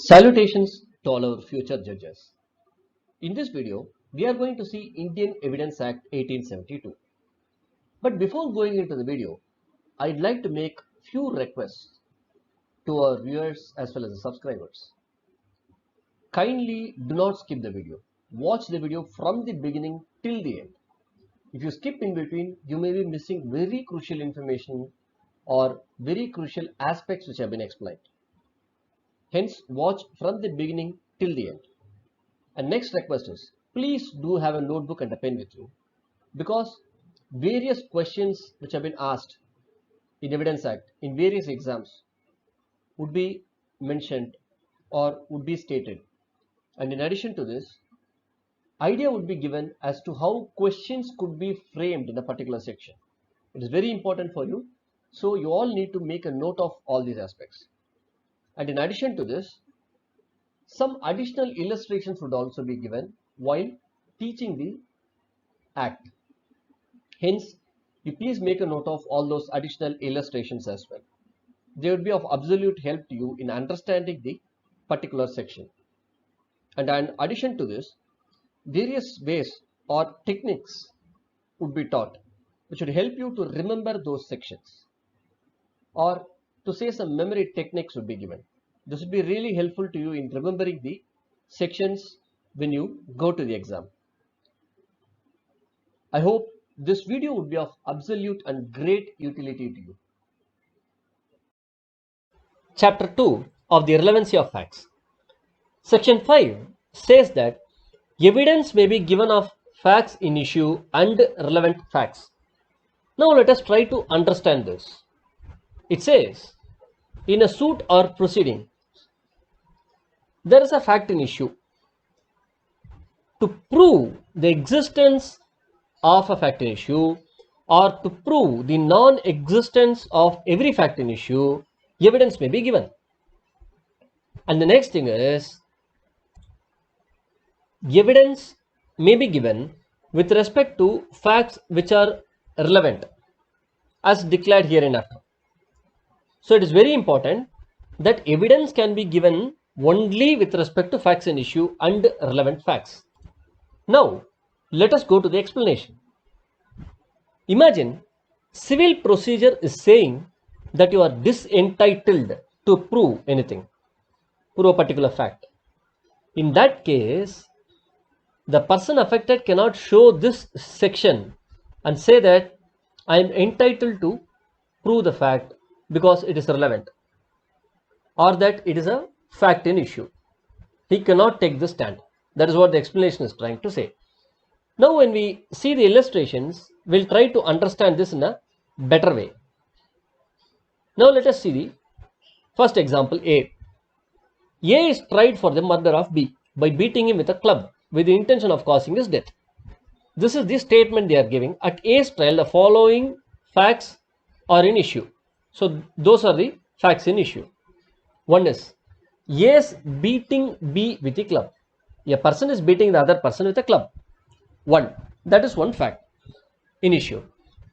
Salutations to all our future judges. In this video, we are going to see Indian Evidence Act 1872. But before going into the video, I'd like to make few requests to our viewers as well as the subscribers. Kindly do not skip the video. Watch the video from the beginning till the end. If you skip in between, you may be missing very crucial information or very crucial aspects which have been explained. Hence, watch from the beginning till the end. And next request is, please do have a notebook and a pen with you, because various questions which have been asked in Evidence Act in various exams would be mentioned or would be stated. And in addition to this, idea would be given as to how questions could be framed in a particular section. It is very important for you. So you all need to make a note of all these aspects. And in addition to this, some additional illustrations would also be given while teaching the act. Hence, you please make a note of all those additional illustrations as well. They would be of absolute help to you in understanding the particular section. And in addition to this, various ways or techniques would be taught which would help you to remember those sections, or to say some memory techniques would be given. This would be really helpful to you in remembering the sections when you go to the exam. I hope this video would be of absolute and great utility to you. Chapter 2 of the Relevancy of Facts. Section 5 says that evidence may be given of facts in issue and relevant facts. Now let us try to understand this. It says, in a suit or proceeding, there is a fact in issue. To prove the existence of a fact in issue, or to prove the non-existence of every fact in issue, evidence may be given. And the next thing is, evidence may be given with respect to facts which are relevant as declared hereinafter. So it is very important that evidence can be given only with respect to facts in issue and relevant facts. Now, let us go to the explanation. Imagine civil procedure is saying that you are disentitled to prove anything, prove a particular fact. In that case, the person affected cannot show this section and say that I am entitled to prove the fact because it is relevant, or that it is a fact in issue. He cannot take the stand. That is what the explanation is trying to say. Now when we see the illustrations, we'll try to understand this in a better way. Now let us see the first example. A is tried for the murder of B by beating him with a club with the intention of causing his death. This is the statement they are giving. At A's trial, the following facts are in issue. So those are the facts in issue. One is A's beating B with a club. A person is beating the other person with a club. One. That is one fact in issue.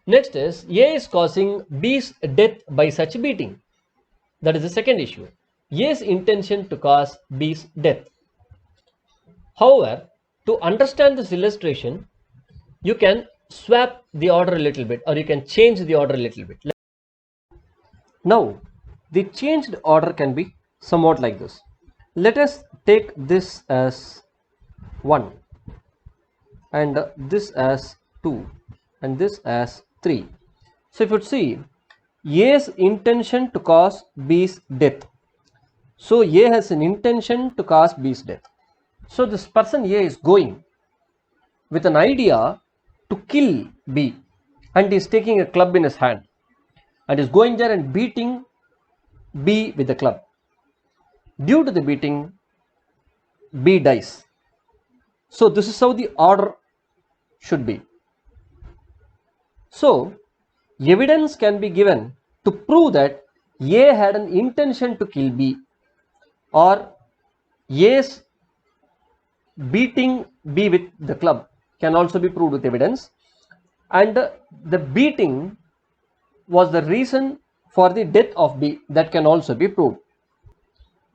Next is A is causing B's death by such beating. That is the second issue. A's intention to cause B's death. However, to understand this illustration, you can swap the order a little bit, or you can change the order a little bit. Now, the changed order can be somewhat like this. Let us take this as 1, and this as 2, and this as 3. So if you see, A's intention to cause B's death. So A has an intention to cause B's death. So this person A is going with an idea to kill B, and is taking a club in his hand and is going there and beating B with the club. Due to the beating, B dies. So this is how the order should be. So evidence can be given to prove that A had an intention to kill B, or A's beating B with the club can also be proved with evidence, and the beating was the reason for the death of B, that can also be proved.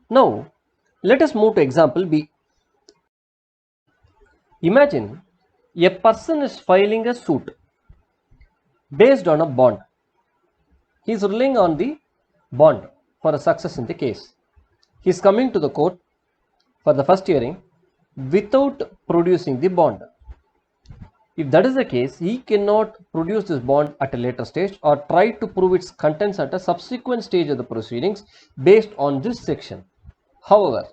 Now Let us move to example B. Imagine a person is filing a suit based on a bond. He is relying on the bond for a success in the case. He is coming to the court for the first hearing without producing the bond. If that is the case, he cannot produce this bond at a later stage or try to prove its contents at a subsequent stage of the proceedings based on this section. However,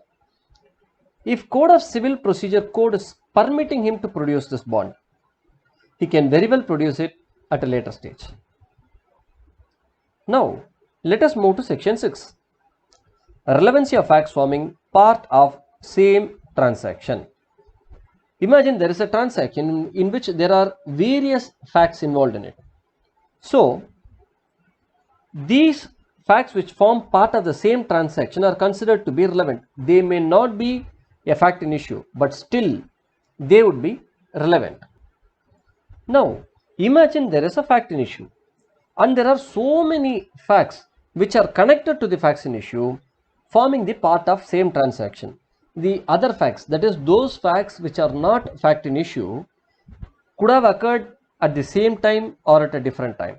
if Code of Civil Procedure Code is permitting him to produce this bond, he can very well produce it at a later stage. Now, let us move to section 6. Relevancy of facts forming part of same transaction. Imagine there is a transaction in which there are various facts involved in it. So, these facts which form part of the same transaction are considered to be relevant. They may not be a fact in issue, but still they would be relevant. Now, imagine there is a fact in issue and there are so many facts which are connected to the facts in issue forming the part of same transaction. The other facts, that is those facts which are not fact in issue, could have occurred at the same time or at a different time,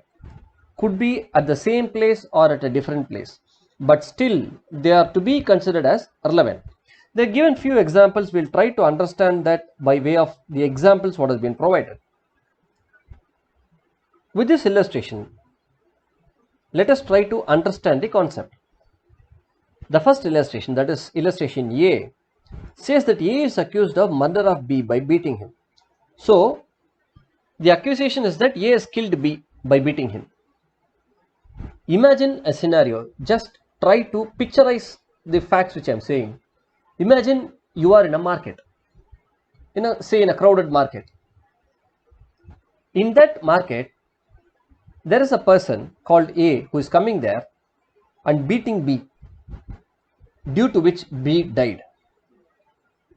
could be at the same place or at a different place, but still they are to be considered as relevant. They are given few examples. We will try to understand that by way of the examples what has been provided. With this illustration, let us try to understand the concept. The first illustration, that is illustration A, says that A is accused of murder of B by beating him. So, the accusation is that A has killed B by beating him. Imagine a scenario. Just try to picturize the facts which I am saying. Imagine you are in a market, say in a crowded market. In that market, there is a person called A who is coming there and beating B, due to which B died.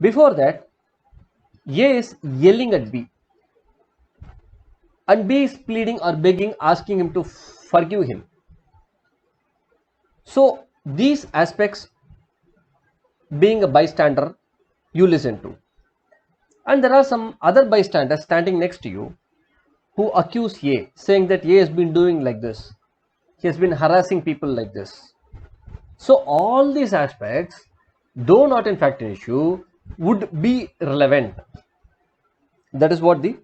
Before that, A is yelling at B and B is pleading or begging, asking him to forgive him. So, these aspects, being a bystander, you listen to. And there are some other bystanders standing next to you who accuse A, saying that A has been doing like this. He has been harassing people like this. So, all these aspects, though not in fact an issue, would be relevant. That is what the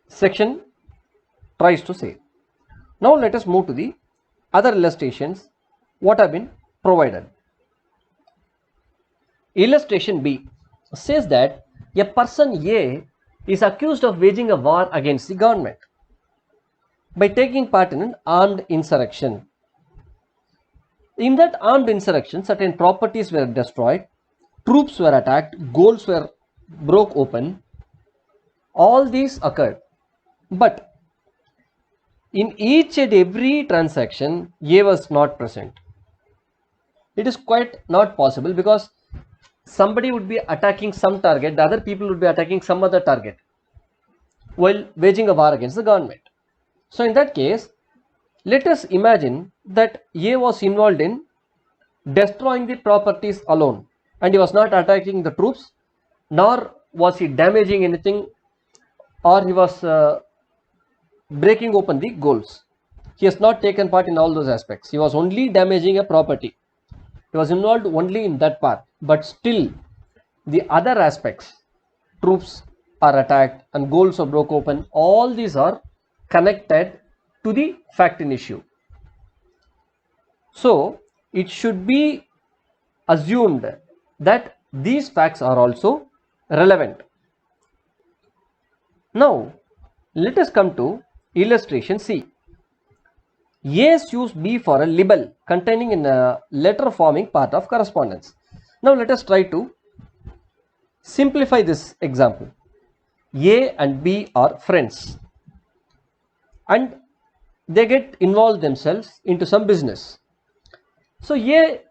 section tries to say. Now, let us move to the other illustrations what have been provided. Illustration B says that a person A is accused of waging a war against the government by taking part in an armed insurrection. In that armed insurrection, certain properties were destroyed, troops were attacked, goals were broke open. All these occurred. But in each and every transaction, A was not present. It is quite not possible because somebody would be attacking some target, the other people would be attacking some other target while waging a war against the government. So, in that case, let us imagine that A was involved in destroying the properties alone and he was not attacking the troops, nor was he damaging anything, or he was breaking open the goals. He has not taken part in all those aspects. He was only damaging a property. He was involved only in that part, but still the other aspects, troops are attacked and goals are broke open, all these are connected to the fact in issue. So, it should be assumed that these facts are also relevant. Now, let us come to illustration C. A sues B for a libel containing in a letter forming part of correspondence. Now, let us try to simplify this example. A and B are friends and they get involved themselves into some business. So, A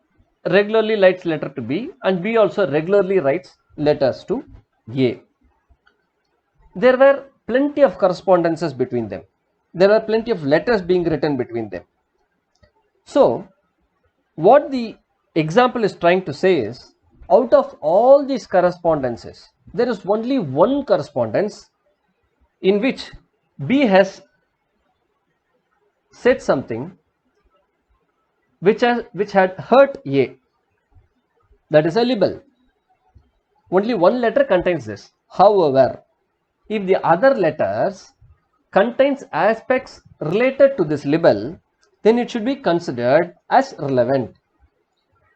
regularly writes letter to B and B also regularly writes letters to A. There were plenty of correspondences between them. There were plenty of letters being written between them. So, what the example is trying to say is, out of all these correspondences, there is only one correspondence in which B has said something which had hurt A. That is a libel. Only one letter contains this. However, if the other letters contains aspects related to this libel, then it should be considered as relevant.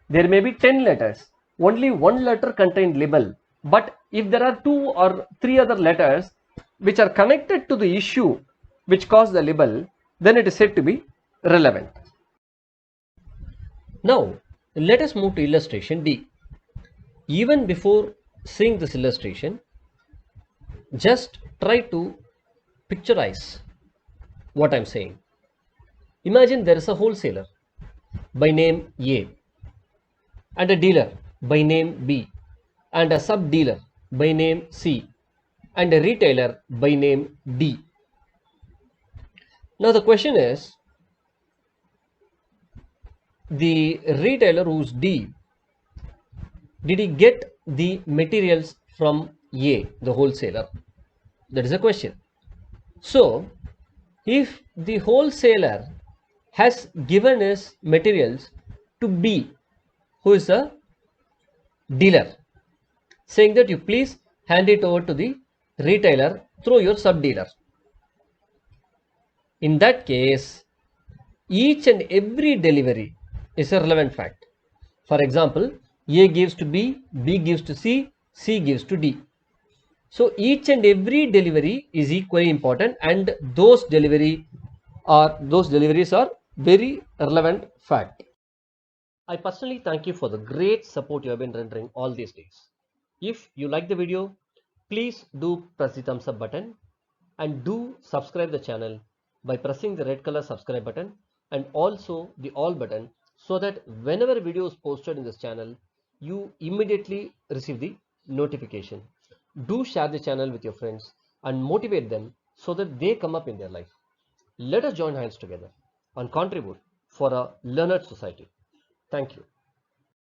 There may be 10 letters. Only one letter contains libel. But if there are 2 or 3 other letters which are connected to the issue which caused the libel, then it is said to be relevant. Now, let us move to illustration D. Even before seeing this illustration, just try to picturize what I am saying. Imagine there is a wholesaler by name A, and a dealer by name B, and a sub-dealer by name C, and a retailer by name D. Now the question is, the retailer who's D, did he get the materials from A, the wholesaler? That is a question. So, if the wholesaler has given his materials to B, who is a dealer, saying that you please hand it over to the retailer through your sub-dealer. In that case, each and every delivery is a relevant fact. For example, A gives to B, B gives to C, C gives to D. So each and every delivery is equally important, and those deliveries are very relevant fact. I personally thank you for the great support you have been rendering all these days. If you like the video, please do press the thumbs up button and do subscribe the channel by pressing the red color subscribe button and also the all button, so that whenever video is posted in this channel, you immediately receive the notification. Do share the channel with your friends and motivate them so that they come up in their life. Let us join hands together and contribute for a learned society. Thank you.